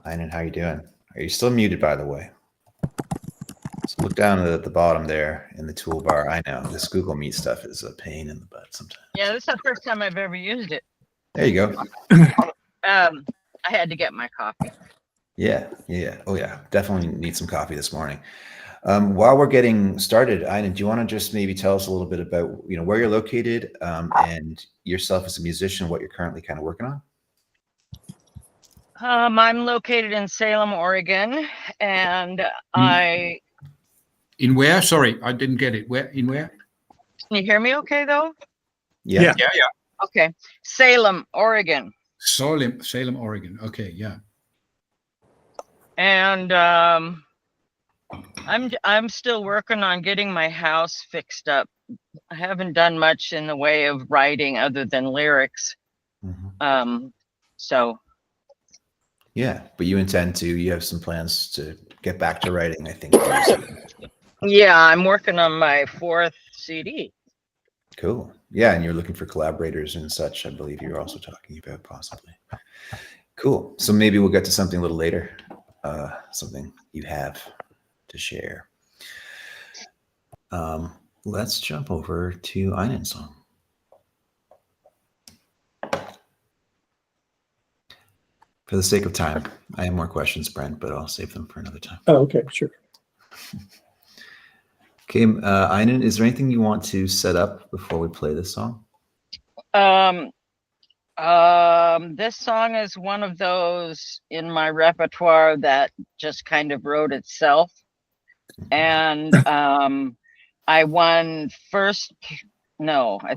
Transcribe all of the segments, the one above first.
Einen, how you doing? Are you still muted, by the way? So look down at the bottom there in the toolbar. I know this Google Meet stuff is a pain in the butt sometimes. Yeah, this is the first time I've ever used it. There you go. I had to get my coffee. Yeah. Oh yeah, definitely need some coffee this morning. While we're getting started, Einen, do you want to just maybe tell us a little bit about where you're located and yourself as a musician, what you're currently kind of working on? I'm located in Salem, Oregon, and In where? Sorry, I didn't get it. Where? In where? Can you hear me okay, though? Yeah. Okay. Salem, Oregon. Salem, Oregon. Okay, yeah. And I'm still working on getting my house fixed up. I haven't done much in the way of writing other than lyrics. So. Yeah, but you have some plans to get back to writing, I think. Yeah, I'm working on my 4th CD. Cool. Yeah, and you're looking for collaborators and such, I believe you were also talking about possibly. Cool. So maybe we'll get to something a little later, something you have to share. Let's jump over to Einen's song. For the sake of time, I have more questions, Brent, but I'll save them for another time. Oh, okay, sure. Okay, Einen, is there anything you want to set up before we play this song? This song is one of those in my repertoire that just kind of wrote itself. And I won I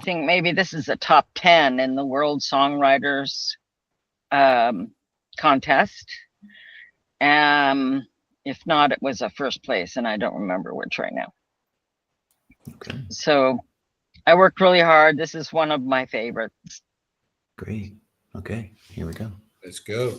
think maybe this is a top 10 in the World Songwriters contest. If not, it was a first place, and I don't remember which right now. Okay. So I worked really hard. This is one of my favorites. Great. Okay, here we go. Let's go.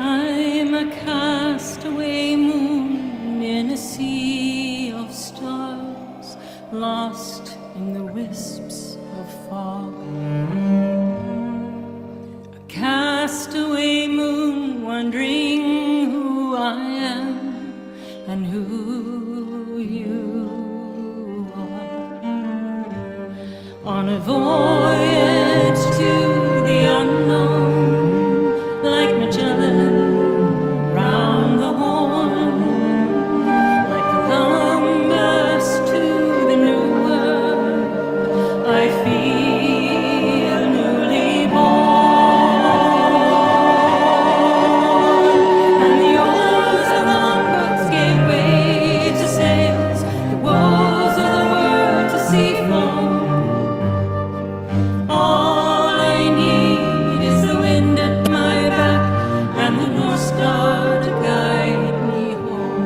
I'm a castaway moon in a sea of stars, lost in the wisps of fog. A castaway moon wondering who I am and who you are. On a voyage to the unknown, like Magellan round the horn, like Columbus to the New World, I feel newly born. And the oars of the longboats gave way to sails, the woes of the world to sea foam. All I need is the wind at my back and the North Star to guide me home.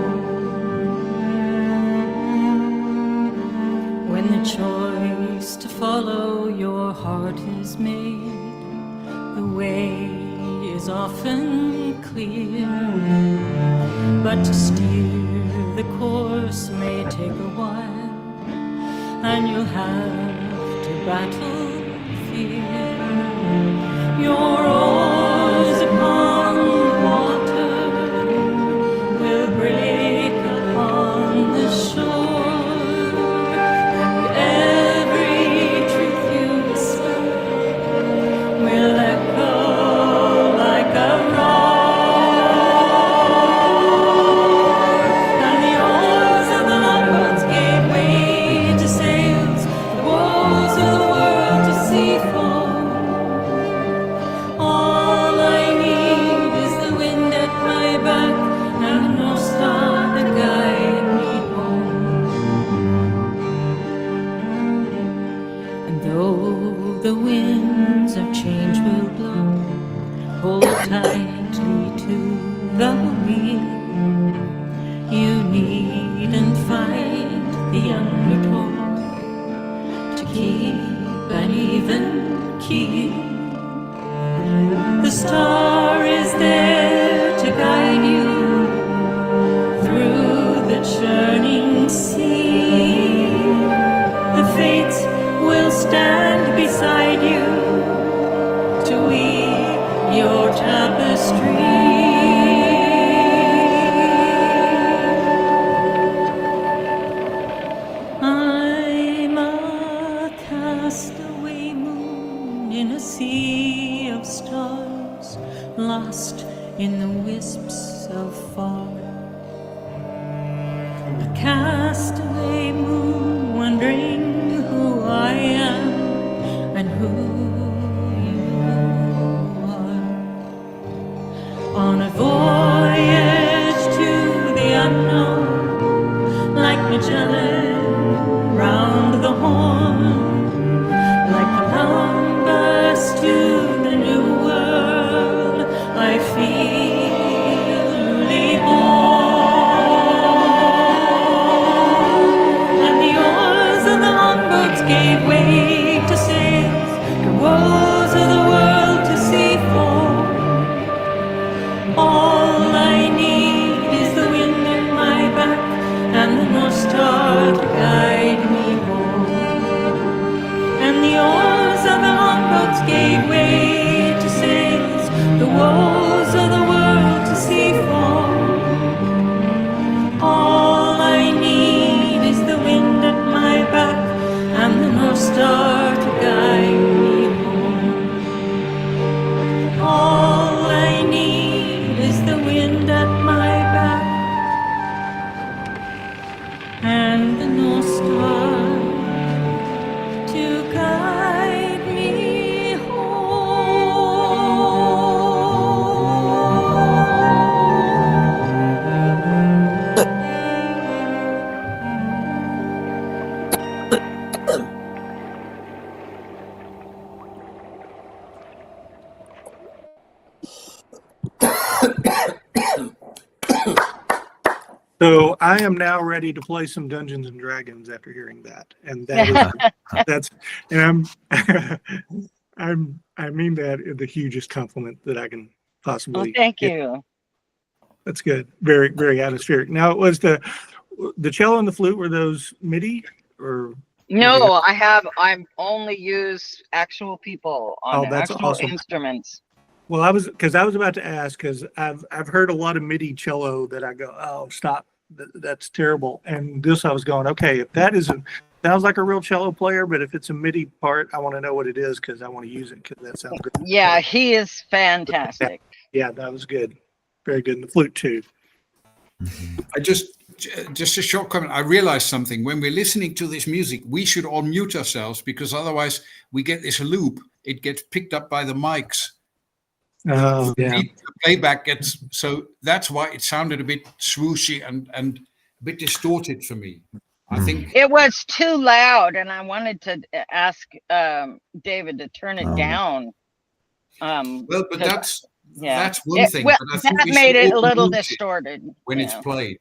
When the choice to follow your heart is made, the way is often clear, but to steer the course may take a while, and you'll have to battle fear. Your oars upon the water will break upon the shore, and every truth you whisper will echo like a roar. And the oars of the longboats gave way to sails, the woes of the world to sea foam. to the wheel. You needn't fight the undertow to keep an even keel. The star is there to guide you through the churning sea. The fates will stand beside you to weave your tapestry. I'm a castaway moon in a sea of stars, lost in the wisps of fog. A castaway moon wondering who I am and who you are. On a voyage to the unknown, like Magellan round the horn, like Columbus to the new world, I feel reborn. And the oars of the longboats gave way to sails, the woes of the world to sea for. All I need is the wind at my back and the North Star to guide me home. And the oars of the longboats gave way to sails, the woes of the world to sea for. All I need is the wind at my back and the North Star to guide me home. All I need is the wind at my back and the North Star to guide me So I am now ready to play some Dungeons and Dragons after hearing that, and that is that's and I mean that in the hugest compliment that I can Well, possibly. thank get. you. That's good. Very, very atmospheric. Now, it was the cello and the flute, were those MIDI or? No, I've only used actual people on Oh, that's actual awesome. instruments. Well, I was about to ask, because I've heard a lot of MIDI cello that I go, oh, stop, that's terrible. And this, I was going, okay, if that isn't, sounds like a real cello player, but if it's a MIDI part, I want to know what it is because I want to use it because that sounds good. Yeah, he is fantastic. Yeah, that was good. Very good. And the flute too. I just a short comment. I realized something. When we're listening to this music, we should all mute ourselves because otherwise we get this loop. It gets picked up by the mics. Oh, yeah. The playback gets, so that's why it sounded a bit swooshy and a bit distorted for me. I think It was too loud, and I wanted to ask David to turn it down. well, but 'cause- that's one thing. Well, but I think that we made should it a all little mute it distorted when you it's know. played.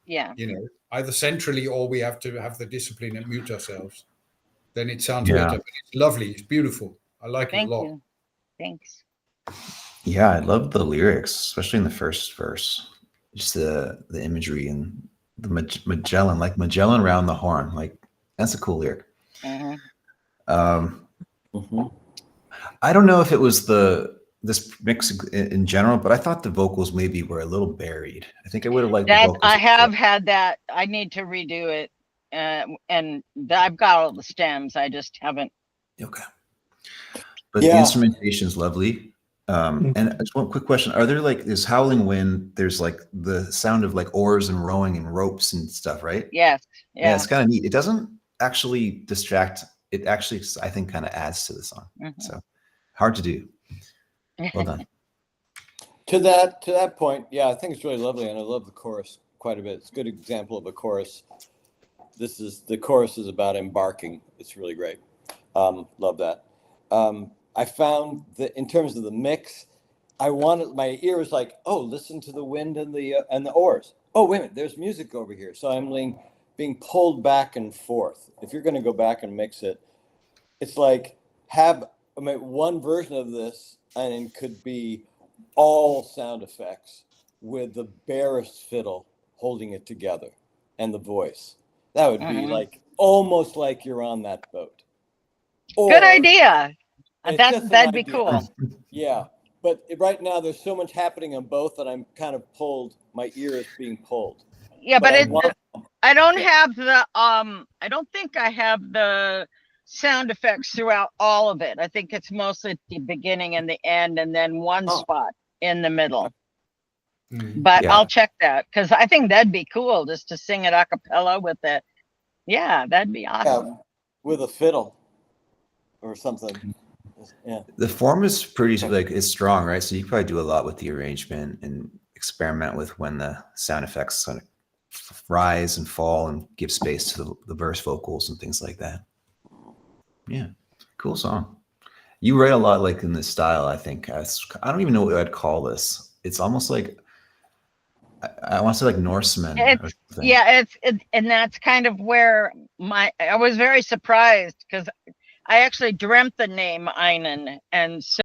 Yeah. You know, either centrally or we have to have the discipline and mute ourselves. Then it sounds Yeah. better. But it's lovely. It's beautiful. I like Thank it a lot. you. Thanks. Yeah, I love the lyrics, especially in the first verse. Just the imagery and the Magellan, like Magellan round the horn. Like, that's a cool lyric. Mhm. I don't know if it was this mix in general, but I thought the vocals maybe were a little buried. I think I would have liked the That vocals. I have had that. I need to redo it, and I've got all the stems. I just haven't. Okay. But the instrumentation is lovely. And just one quick question. Are there like this howling wind? There's like the sound of like oars and rowing and ropes and stuff, right? Yes. Yeah, Yeah. it's kind of neat. It doesn't actually distract. It actually, I think, kind of adds to the song. Mhm. So hard to do. Well done. To that point, yeah, I think it's really lovely, and I love the chorus quite a bit. It's a good example of a chorus. The chorus is about embarking. It's really great. Love that. I found that in terms of the mix, I wanted, my ear was like, oh, listen to the wind and the oars. Oh, wait a minute, there's music over here. So I'm being pulled back and forth. If you're going to go back and mix it, it's like one version of this, and it could be all sound effects with the barest fiddle holding it together and the voice. That would be like almost like you're on that boat. Good idea. It's That just an that'd be idea. cool. Yeah, but right now there's so much happening on both that I'm kind of pulled. My ear is being pulled. Yeah, but I I don't have the I don't think I have the sound effects throughout all of it. I think it's mostly at the beginning and the end, and then one spot in the middle. But Yeah. I'll check that, because I think that'd be cool just to sing it a cappella with it. Yeah, that'd be awesome. with a fiddle or something. Yeah. The form is pretty like it's strong, right? So you probably do a lot with the arrangement and experiment with when the sound effects kind of rise and fall and give space to the verse vocals and things like that. Yeah, cool song. You write a lot like in this style, I think. I don't even know what I'd call this. It's almost like I want to say like Norseman. It's and that's kind of where I was very surprised, because I actually dreamt the name Einen, and so